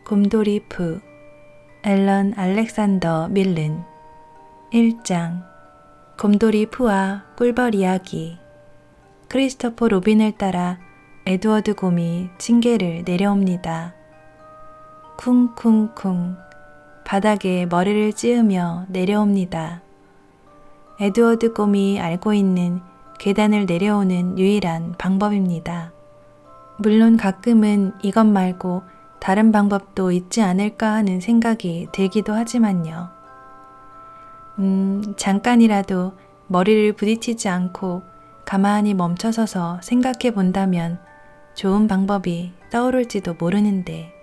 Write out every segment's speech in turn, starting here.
곰돌이 푸 앨런 알렉산더 밀른 1장 곰돌이 푸와 꿀벌 이야기. 크리스토퍼 로빈을 따라 에드워드 곰이 층계를 내려옵니다. 쿵쿵쿵 바닥에 머리를 찌으며 내려옵니다. 에드워드 곰이 알고 있는 계단을 내려오는 유일한 방법입니다. 물론 가끔은 이것 말고 다른 방법도 있지 않을까 하는 생각이 들기도 하지만요. 잠깐이라도 머리를 부딪히지 않고 가만히 멈춰서서 생각해 본다면 좋은 방법이 떠오를지도 모르는데.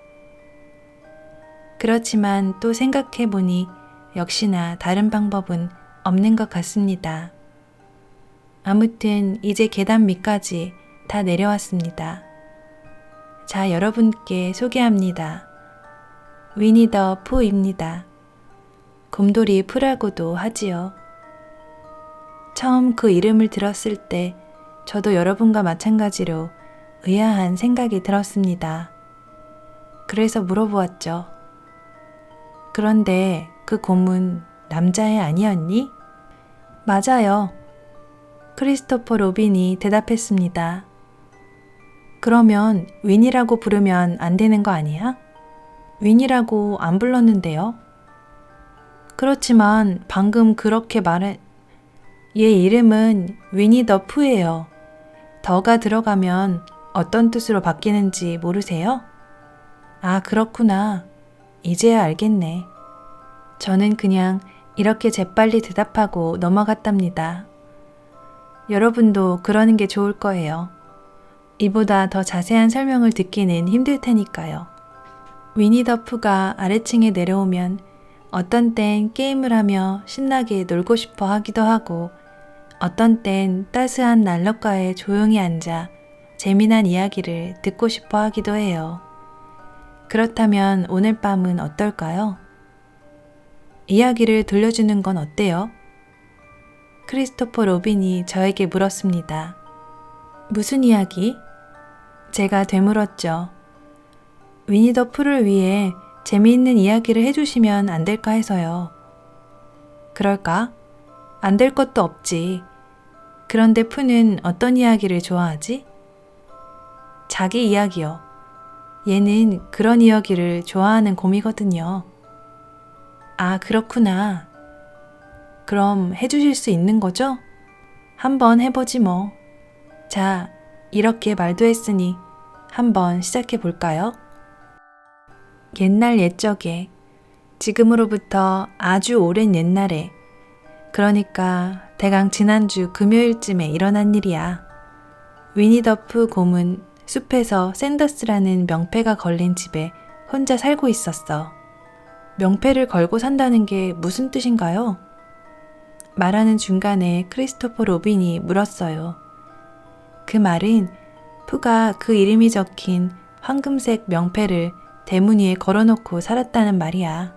그렇지만 또 생각해 보니 역시나 다른 방법은 없는 것 같습니다. 아무튼 이제 계단 밑까지 다 내려왔습니다. 자, 여러분께 소개합니다. 위니 더 푸입니다. 곰돌이 푸라고도 하지요. 처음 그 이름을 들었을 때 저도 여러분과 마찬가지로 의아한 생각이 들었습니다. 그래서 물어보았죠. 그런데 그 곰은 남자애 아니었니? 맞아요. 크리스토퍼 로빈이 대답했습니다. 그러면 윈이라고 부르면 안 되는 거 아니야? 윈이라고 안 불렀는데요. 그렇지만 방금 그렇게 얘 이름은 위니 더 푸예요. 더가 들어가면 어떤 뜻으로 바뀌는지 모르세요? 아, 그렇구나. 이제야 알겠네. 저는 그냥 이렇게 재빨리 대답하고 넘어갔답니다. 여러분도 그러는 게 좋을 거예요. 이보다 더 자세한 설명을 듣기는 힘들 테니까요. 위니 더 푸가 아래층에 내려오면 어떤 땐 게임을 하며 신나게 놀고 싶어 하기도 하고 어떤 땐 따스한 난로가에 조용히 앉아 재미난 이야기를 듣고 싶어 하기도 해요. 그렇다면 오늘 밤은 어떨까요? 이야기를 들려주는 건 어때요? 크리스토퍼 로빈이 저에게 물었습니다. 무슨 이야기? 제가 되물었죠. 위니 더 푸를 위해 재미있는 이야기를 해주시면 안 될까 해서요. 그럴까? 안 될 것도 없지. 그런데 푸는 어떤 이야기를 좋아하지? 자기 이야기요. 얘는 그런 이야기를 좋아하는 곰이거든요. 아, 그렇구나. 그럼 해주실 수 있는 거죠? 한번 해보지 뭐. 자, 이렇게 말도 했으니 한번 시작해 볼까요? 옛날 옛적에, 지금으로부터 아주 오랜 옛날에, 그러니까 대강 지난주 금요일쯤에 일어난 일이야. 위니 더 푸 곰은 숲에서 샌더스라는 명패가 걸린 집에 혼자 살고 있었어. 명패를 걸고 산다는 게 무슨 뜻인가요? 말하는 중간에 크리스토퍼 로빈이 물었어요. 그 말은 푸가 그 이름이 적힌 황금색 명패를 대문 위에 걸어놓고 살았다는 말이야.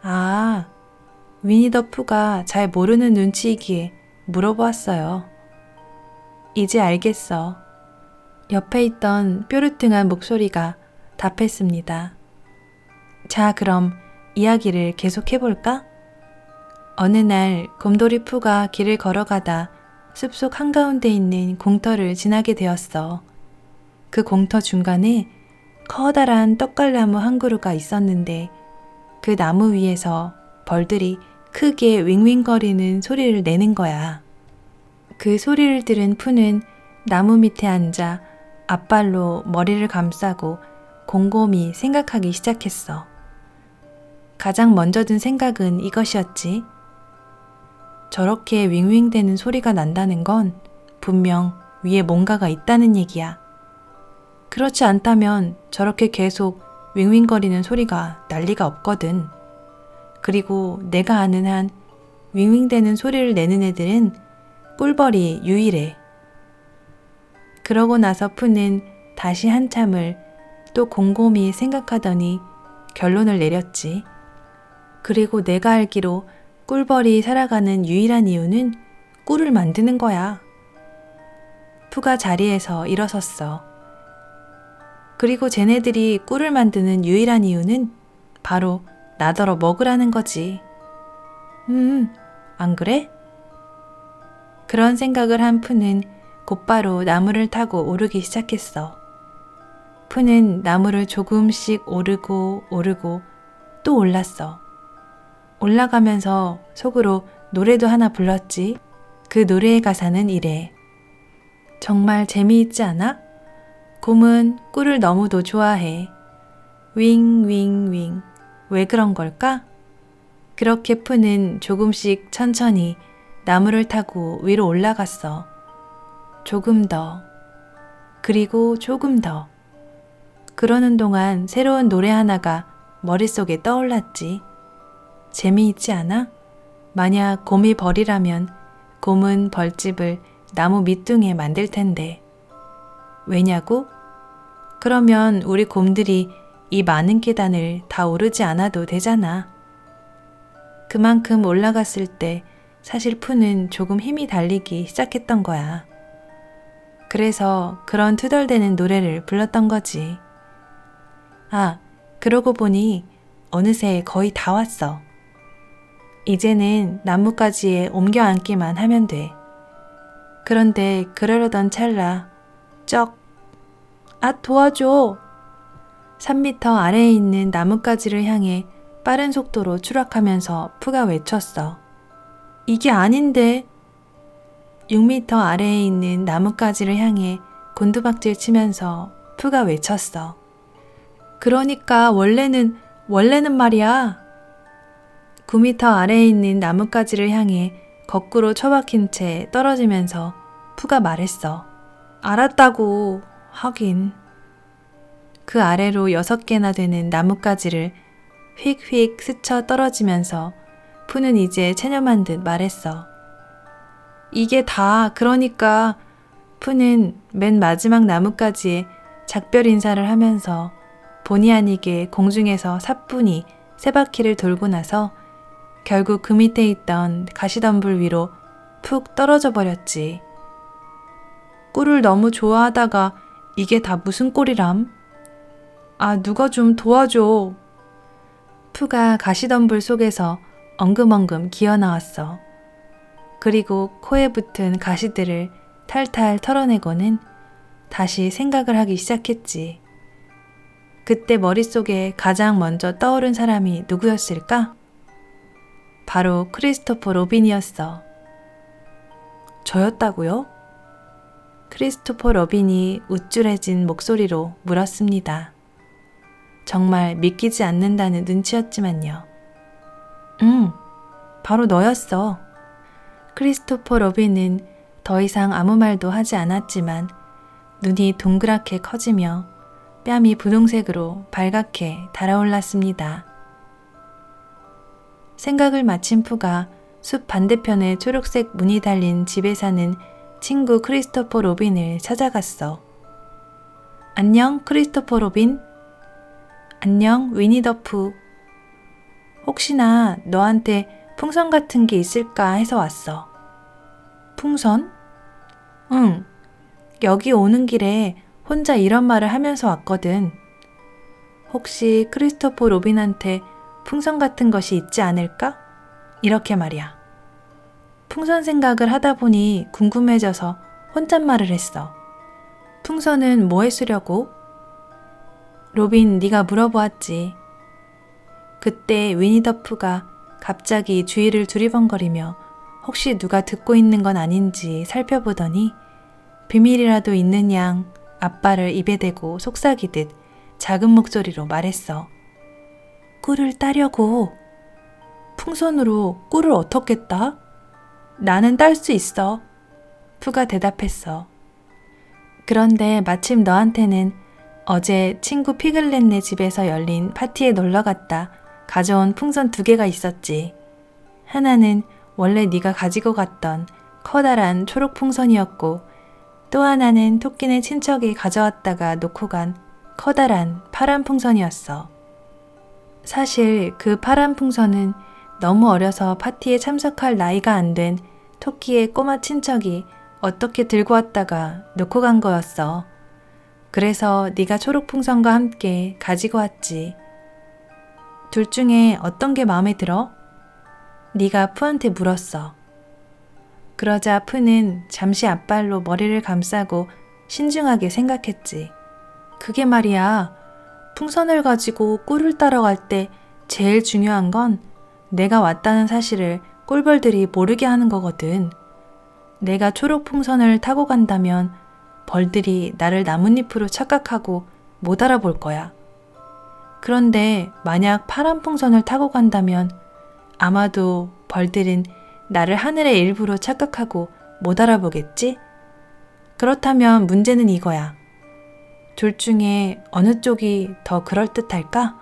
아, 위니 더 푸가 잘 모르는 눈치이기에 물어보았어요. 이제 알겠어. 옆에 있던 뾰루퉁한 목소리가 답했습니다. 자, 그럼 이야기를 계속해볼까? 어느 날 곰돌이 푸가 길을 걸어가다 숲속 한가운데 있는 공터를 지나게 되었어. 그 공터 중간에 커다란 떡갈나무 한 그루가 있었는데 그 나무 위에서 벌들이 크게 윙윙거리는 소리를 내는 거야. 그 소리를 들은 푸는 나무 밑에 앉아 앞발로 머리를 감싸고 곰곰이 생각하기 시작했어. 가장 먼저 든 생각은 이것이었지. 저렇게 윙윙대는 소리가 난다는 건 분명 위에 뭔가가 있다는 얘기야. 그렇지 않다면 저렇게 계속 윙윙거리는 소리가 날 리가 없거든. 그리고 내가 아는 한 윙윙대는 소리를 내는 애들은 꿀벌이 유일해. 그러고 나서 푸는 다시 한참을 또 곰곰이 생각하더니 결론을 내렸지. 그리고 내가 알기로 꿀벌이 살아가는 유일한 이유는 꿀을 만드는 거야. 푸가 자리에서 일어섰어. 그리고 쟤네들이 꿀을 만드는 유일한 이유는 바로 나더러 먹으라는 거지. 안 그래? 그런 생각을 한 푸는 곧바로 나무를 타고 오르기 시작했어. 푸는 나무를 조금씩 오르고 또 올랐어. 올라가면서 속으로 노래도 하나 불렀지. 그 노래의 가사는 이래. 정말 재미있지 않아? 곰은 꿀을 너무도 좋아해. 윙윙윙. 왜 그런 걸까? 그렇게 푸는 조금씩 천천히 나무를 타고 위로 올라갔어. 조금 더. 그리고 조금 더. 그러는 동안 새로운 노래 하나가 머릿속에 떠올랐지. 재미있지 않아? 만약 곰이 벌이라면 곰은 벌집을 나무 밑둥에 만들 텐데. 왜냐고? 그러면 우리 곰들이 이 많은 계단을 다 오르지 않아도 되잖아. 그만큼 올라갔을 때 사실 푸는 조금 힘이 달리기 시작했던 거야. 그래서 그런 투덜대는 노래를 불렀던 거지. 아, 그러고 보니 어느새 거의 다 왔어. 이제는 나뭇가지에 옮겨 앉기만 하면 돼. 그런데 그러려던 찰나, 쩍! 아, 도와줘! 3미터 아래에 있는 나뭇가지를 향해 빠른 속도로 추락하면서 푸가 외쳤어. 이게 아닌데. 6미터 아래에 있는 나뭇가지를 향해 곤두박질 치면서 푸가 외쳤어. 그러니까 원래는 말이야. 9미터 아래에 있는 나뭇가지를 향해 거꾸로 처박힌 채 떨어지면서 푸가 말했어. 알았다고. 하긴. 그 아래로 6개나 되는 나뭇가지를 휙휙 스쳐 떨어지면서 푸는 이제 체념한 듯 말했어. 이게 다 그러니까. 푸는 맨 마지막 나뭇가지에 작별 인사를 하면서 본의 아니게 공중에서 사뿐히 3바퀴를 돌고 나서 결국 그 밑에 있던 가시덤불 위로 푹 떨어져 버렸지. 꿀을 너무 좋아하다가 이게 다 무슨 꼴이람? 아, 누가 좀 도와줘. 푸가 가시덤불 속에서 엉금엉금 기어나왔어. 그리고 코에 붙은 가시들을 탈탈 털어내고는 다시 생각을 하기 시작했지. 그때 머릿속에 가장 먼저 떠오른 사람이 누구였을까? 바로 크리스토퍼 로빈이었어. 저였다고요? 크리스토퍼 로빈이 우쭐해진 목소리로 물었습니다. 정말 믿기지 않는다는 눈치였지만요. 바로 너였어. 크리스토퍼 로빈은 더 이상 아무 말도 하지 않았지만 눈이 동그랗게 커지며 뺨이 분홍색으로 발갛게 달아올랐습니다. 생각을 마친 푸가 숲 반대편에 초록색 문이 달린 집에 사는 친구 크리스토퍼 로빈을 찾아갔어. 안녕, 크리스토퍼 로빈. 안녕, 위니 더 푸. 혹시나 너한테 풍선 같은 게 있을까 해서 왔어. 풍선? 응, 여기 오는 길에 혼자 이런 말을 하면서 왔거든. 혹시 크리스토퍼 로빈한테 풍선 같은 것이 있지 않을까? 이렇게 말이야. 풍선 생각을 하다 보니 궁금해져서 혼잣말을 했어. 풍선은 뭐에 쓰려고? 로빈, 네가 물어보았지. 그때 위니 더 푸가 갑자기 주위를 두리번거리며 혹시 누가 듣고 있는 건 아닌지 살펴보더니 비밀이라도 있는 양 앞발을 입에 대고 속삭이듯 작은 목소리로 말했어. 꿀을 따려고. 풍선으로 꿀을 어떻게 따? 나는 딸 수 있어. 푸가 대답했어. 그런데 마침 너한테는 어제 친구 피글렛네 집에서 열린 파티에 놀러갔다 가져온 풍선 2개가 있었지. 하나는 원래 네가 가지고 갔던 커다란 초록 풍선이었고 또 하나는 토끼네 친척이 가져왔다가 놓고 간 커다란 파란 풍선이었어. 사실 그 파란 풍선은 너무 어려서 파티에 참석할 나이가 안 된 토끼의 꼬마 친척이 어떻게 들고 왔다가 놓고 간 거였어. 그래서 네가 초록풍선과 함께 가지고 왔지. 둘 중에 어떤 게 마음에 들어? 네가 푸한테 물었어. 그러자 푸는 잠시 앞발로 머리를 감싸고 신중하게 생각했지. 그게 말이야, 풍선을 가지고 꿀을 따러 갈 때 제일 중요한 건 내가 왔다는 사실을 꿀벌들이 모르게 하는 거거든. 내가 초록 풍선을 타고 간다면 벌들이 나를 나뭇잎으로 착각하고 못 알아볼 거야. 그런데 만약 파란 풍선을 타고 간다면 아마도 벌들은 나를 하늘의 일부로 착각하고 못 알아보겠지? 그렇다면 문제는 이거야. 둘 중에 어느 쪽이 더 그럴듯할까?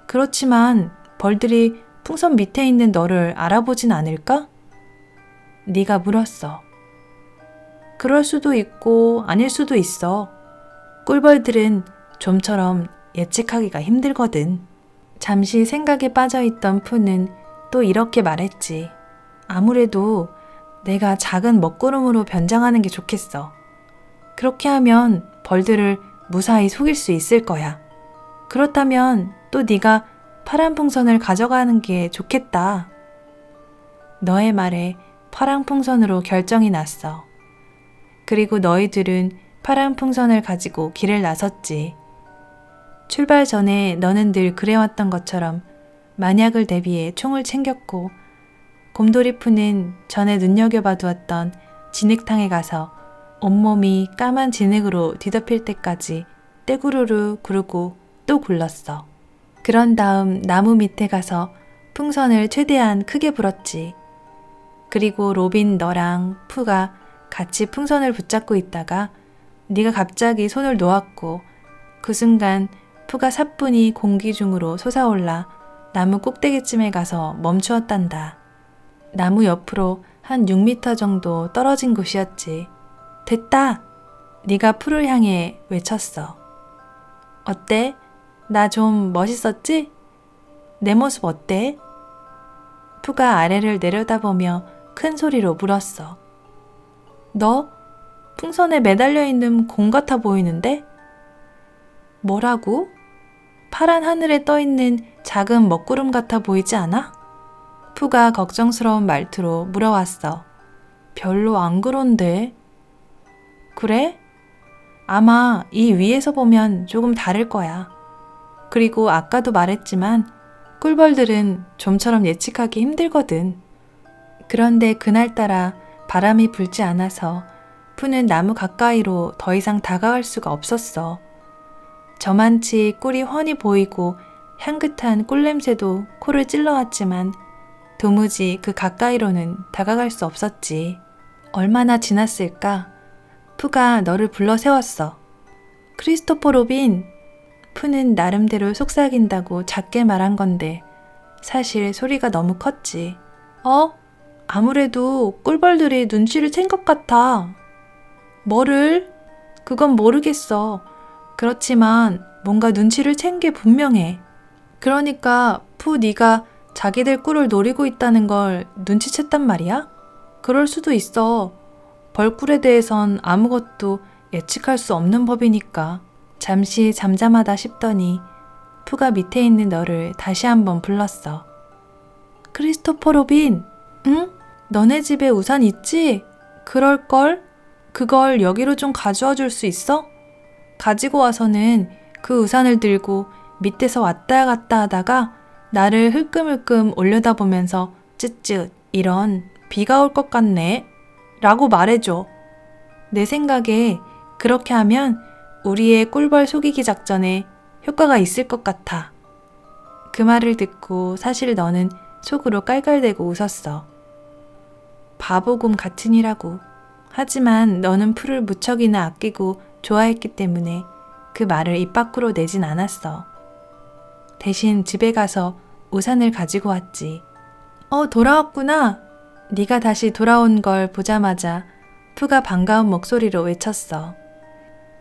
그렇지만 벌들이 풍선 밑에 있는 너를 알아보진 않을까? 네가 물었어. 그럴 수도 있고 아닐 수도 있어. 꿀벌들은 좀처럼 예측하기가 힘들거든. 잠시 생각에 빠져있던 푸는 또 이렇게 말했지. 아무래도 내가 작은 먹구름으로 변장하는 게 좋겠어. 그렇게 하면 벌들을 무사히 속일 수 있을 거야. 그렇다면 또 네가 파란 풍선을 가져가는 게 좋겠다. 너의 말에 파란 풍선으로 결정이 났어. 그리고 너희들은 파란 풍선을 가지고 길을 나섰지. 출발 전에 너는 늘 그래왔던 것처럼 만약을 대비해 총을 챙겼고 곰돌이 푸는 전에 눈여겨봐두었던 진흙탕에 가서 온몸이 까만 진흙으로 뒤덮일 때까지 떼구르르 구르고 또 굴렀어. 그런 다음 나무 밑에 가서 풍선을 최대한 크게 불었지. 그리고 로빈 너랑 푸가 같이 풍선을 붙잡고 있다가 네가 갑자기 손을 놓았고 그 순간 푸가 사뿐히 공기 중으로 솟아올라 나무 꼭대기쯤에 가서 멈추었단다. 나무 옆으로 한 6m 정도 떨어진 곳이었지. 됐다! 네가 푸를 향해 외쳤어. 어때? 나 좀 멋있었지? 내 모습 어때? 푸가 아래를 내려다보며 큰 소리로 물었어. 너 풍선에 매달려 있는 공 같아 보이는데? 뭐라고? 파란 하늘에 떠 있는 작은 먹구름 같아 보이지 않아? 푸가 걱정스러운 말투로 물어왔어. 별로 안 그런데. 그래? 아마 이 위에서 보면 조금 다를 거야. 그리고 아까도 말했지만 꿀벌들은 좀처럼 예측하기 힘들거든. 그런데 그날따라 바람이 불지 않아서 푸는 나무 가까이로 더 이상 다가갈 수가 없었어. 저만치 꿀이 훤히 보이고 향긋한 꿀냄새도 코를 찔러왔지만 도무지 그 가까이로는 다가갈 수 없었지. 얼마나 지났을까? 푸가 너를 불러 세웠어. 크리스토퍼 로빈! 푸는 나름대로 속삭인다고 작게 말한 건데 사실 소리가 너무 컸지. 아무래도 꿀벌들이 눈치를 챈 것 같아. 뭐를? 그건 모르겠어. 그렇지만 뭔가 눈치를 챈 게 분명해. 그러니까 푸 네가 자기들 꿀을 노리고 있다는 걸 눈치챘단 말이야? 그럴 수도 있어. 벌꿀에 대해선 아무것도 예측할 수 없는 법이니까. 잠시 잠잠하다 싶더니 푸가 밑에 있는 너를 다시 한번 불렀어. 크리스토퍼 로빈! 응? 너네 집에 우산 있지? 그럴걸? 그걸 여기로 좀 가져와 줄 수 있어? 가지고 와서는 그 우산을 들고 밑에서 왔다 갔다 하다가 나를 흘끔흘끔 올려다보면서 쯧쯧 이런 비가 올 것 같네 라고 말해줘. 내 생각에 그렇게 하면 우리의 꿀벌 속이기 작전에 효과가 있을 것 같아. 그 말을 듣고 사실 너는 속으로 깔깔대고 웃었어. 바보곰 같으니라고. 하지만 너는 푸를 무척이나 아끼고 좋아했기 때문에 그 말을 입 밖으로 내진 않았어. 대신 집에 가서 우산을 가지고 왔지. 돌아왔구나. 네가 다시 돌아온 걸 보자마자 푸가 반가운 목소리로 외쳤어.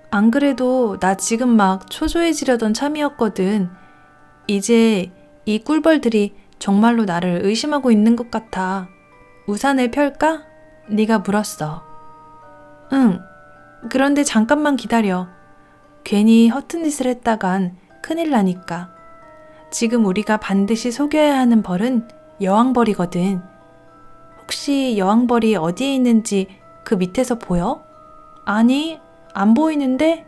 안 그래도 나 지금 막 초조해지려던 참이었거든. 이제 이 꿀벌들이 정말로 나를 의심하고 있는 것 같아. 우산을 펼까? 네가 물었어. 응. 그런데 잠깐만 기다려. 괜히 허튼 짓을 했다간 큰일 나니까. 지금 우리가 반드시 속여야 하는 벌은 여왕벌이거든. 혹시 여왕벌이 어디에 있는지 그 밑에서 보여? 아니, 안 보이는데?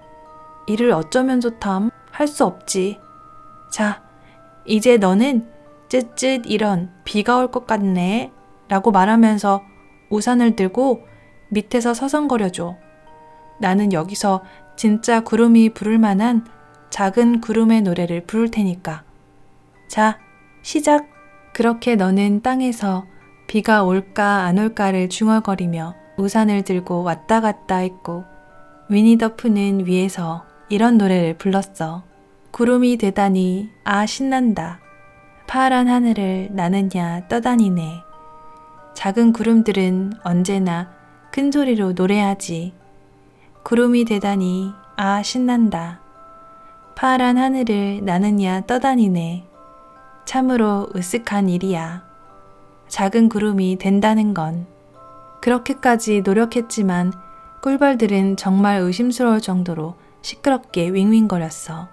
이를 어쩌면 좋담. 할 수 없지. 자, 이제 너는 쯧쯧 이런 비가 올 것 같네 라고 말하면서 우산을 들고 밑에서 서성거려줘. 나는 여기서 진짜 구름이 부를 만한 작은 구름의 노래를 부를 테니까. 자, 시작! 그렇게 너는 땅에서 비가 올까 안 올까를 중얼거리며 우산을 들고 왔다 갔다 했고, 위니 더 푸는 위에서 이런 노래를 불렀어. 구름이 되다니 아 신난다. 파란 하늘을 나느냐 떠다니네. 작은 구름들은 언제나 큰 소리로 노래하지. 구름이 되다니 아 신난다. 파란 하늘을 나느냐 떠다니네. 참으로 으쓱한 일이야. 작은 구름이 된다는 건. 그렇게까지 노력했지만 꿀벌들은 정말 의심스러울 정도로 시끄럽게 윙윙거렸어.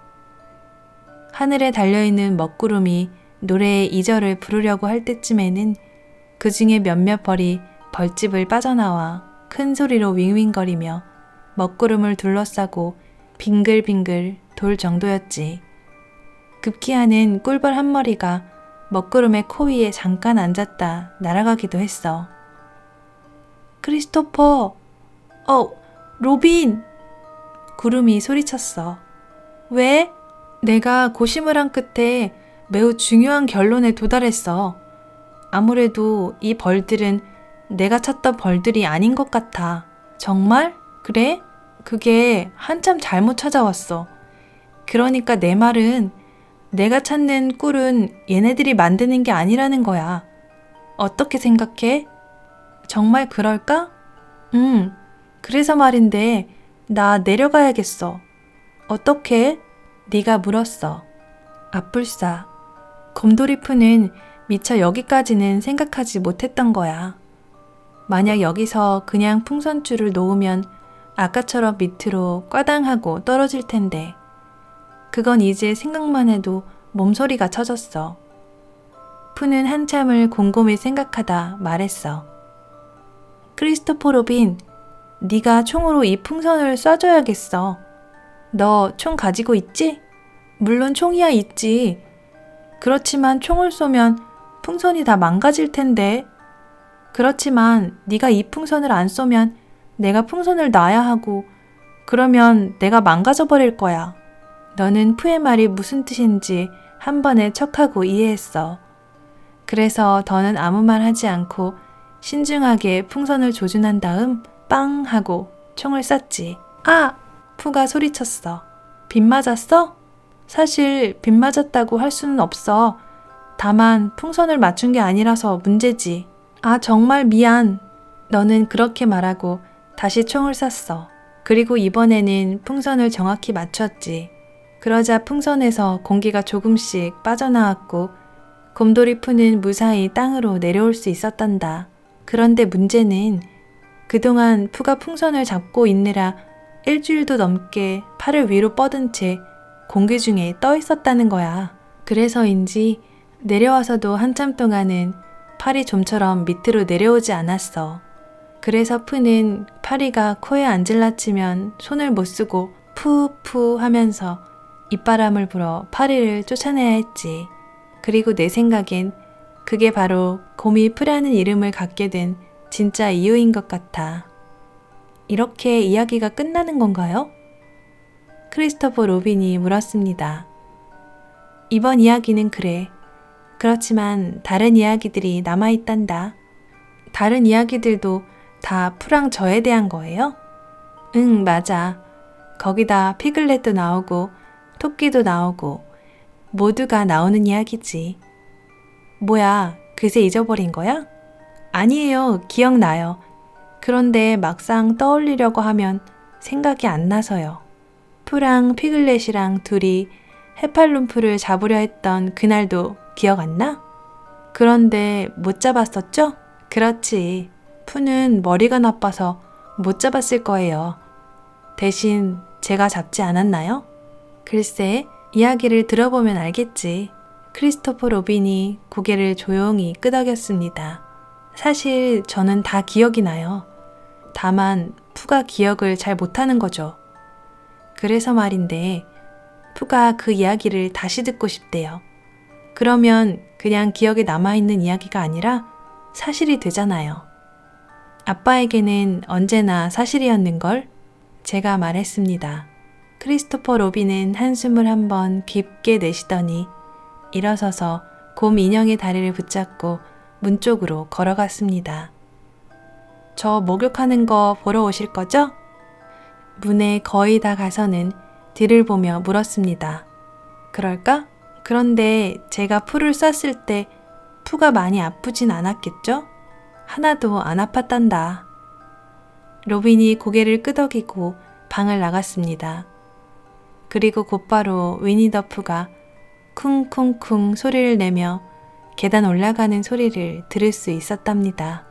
하늘에 달려있는 먹구름이 노래의 2절을 부르려고 할 때쯤에는 그 중에 몇몇 벌이 벌집을 빠져나와 큰 소리로 윙윙거리며 먹구름을 둘러싸고 빙글빙글 돌 정도였지. 급기야는 꿀벌 한 마리가 먹구름의 코 위에 잠깐 앉았다 날아가기도 했어. 크리스토퍼! 로빈! 구름이 소리쳤어. 왜? 내가 고심을 한 끝에 매우 중요한 결론에 도달했어. 아무래도 이 벌들은 내가 찾던 벌들이 아닌 것 같아. 정말? 그래? 그게 한참 잘못 찾아왔어. 그러니까 내 말은 내가 찾는 꿀은 얘네들이 만드는 게 아니라는 거야. 어떻게 생각해? 정말 그럴까? 그래서 말인데 나 내려가야겠어. 어떻게? 네가 물었어. 아뿔싸. 곰돌이푸는 미처 여기까지는 생각하지 못했던 거야. 만약 여기서 그냥 풍선줄을 놓으면 아까처럼 밑으로 꽈당하고 떨어질 텐데 그건 이제 생각만 해도 몸소리가 쳐졌어. 푸는 한참을 곰곰이 생각하다 말했어. 크리스토퍼 로빈, 네가 총으로 이 풍선을 쏴줘야겠어. 너 총 가지고 있지? 물론 총이야 있지. 그렇지만 총을 쏘면 풍선이 다 망가질 텐데. 그렇지만 네가 이 풍선을 안 쏘면 내가 풍선을 놔야 하고 그러면 내가 망가져 버릴 거야. 너는 푸의 말이 무슨 뜻인지 한 번에 척하고 이해했어. 그래서 더는 아무 말 하지 않고 신중하게 풍선을 조준한 다음 빵 하고 총을 쐈지. 아! 푸가 소리쳤어. 빗 맞았어? 사실 빗 맞았다고 할 수는 없어. 다만 풍선을 맞춘 게 아니라서 문제지. 아, 정말 미안. 너는 그렇게 말하고 다시 총을 쐈어. 그리고 이번에는 풍선을 정확히 맞췄지. 그러자 풍선에서 공기가 조금씩 빠져나왔고 곰돌이 푸는 무사히 땅으로 내려올 수 있었단다. 그런데 문제는 그동안 푸가 풍선을 잡고 있느라 일주일도 넘게 팔을 위로 뻗은 채 공기 중에 떠 있었다는 거야. 그래서인지 내려와서도 한참 동안은 팔이 좀처럼 밑으로 내려오지 않았어. 그래서 푸는 파리가 코에 앉을라치면 손을 못 쓰고 푸푸 하면서 입바람을 불어 파리를 쫓아내야 했지. 그리고 내 생각엔 그게 바로 곰이 푸라는 이름을 갖게 된 진짜 이유인 것 같아. 이렇게 이야기가 끝나는 건가요? 크리스토퍼 로빈이 물었습니다. 이번 이야기는 그래. 그렇지만 다른 이야기들이 남아있단다. 다른 이야기들도 다 푸랑 저에 대한 거예요? 응, 맞아. 거기다 피글렛도 나오고 토끼도 나오고 모두가 나오는 이야기지. 뭐야, 그새 잊어버린 거야? 아니에요, 기억나요. 그런데 막상 떠올리려고 하면 생각이 안 나서요. 푸랑 피글렛이랑 둘이 헤팔룸프를 잡으려 했던 그날도 기억 안 나? 그런데 못 잡았었죠? 그렇지. 푸는 머리가 나빠서 못 잡았을 거예요. 대신 제가 잡지 않았나요? 글쎄, 이야기를 들어보면 알겠지. 크리스토퍼 로빈이 고개를 조용히 끄덕였습니다. 사실 저는 다 기억이 나요. 다만 푸가 기억을 잘 못하는 거죠. 그래서 말인데 푸가 그 이야기를 다시 듣고 싶대요. 그러면 그냥 기억에 남아있는 이야기가 아니라 사실이 되잖아요. 아빠에게는 언제나 사실이었는걸? 제가 말했습니다. 크리스토퍼 로빈은 한숨을 한번 깊게 내쉬더니 일어서서 곰 인형의 다리를 붙잡고 문 쪽으로 걸어갔습니다. 저 목욕하는 거 보러 오실 거죠? 문에 거의 다 가서는 뒤를 보며 물었습니다. 그럴까? 그런데 제가 풀을 쐈을 때 푸가 많이 아프진 않았겠죠? 하나도 안 아팠단다. 로빈이 고개를 끄덕이고 방을 나갔습니다. 그리고 곧바로 위니 더 푸가 쿵쿵쿵 소리를 내며 계단 올라가는 소리를 들을 수 있었답니다.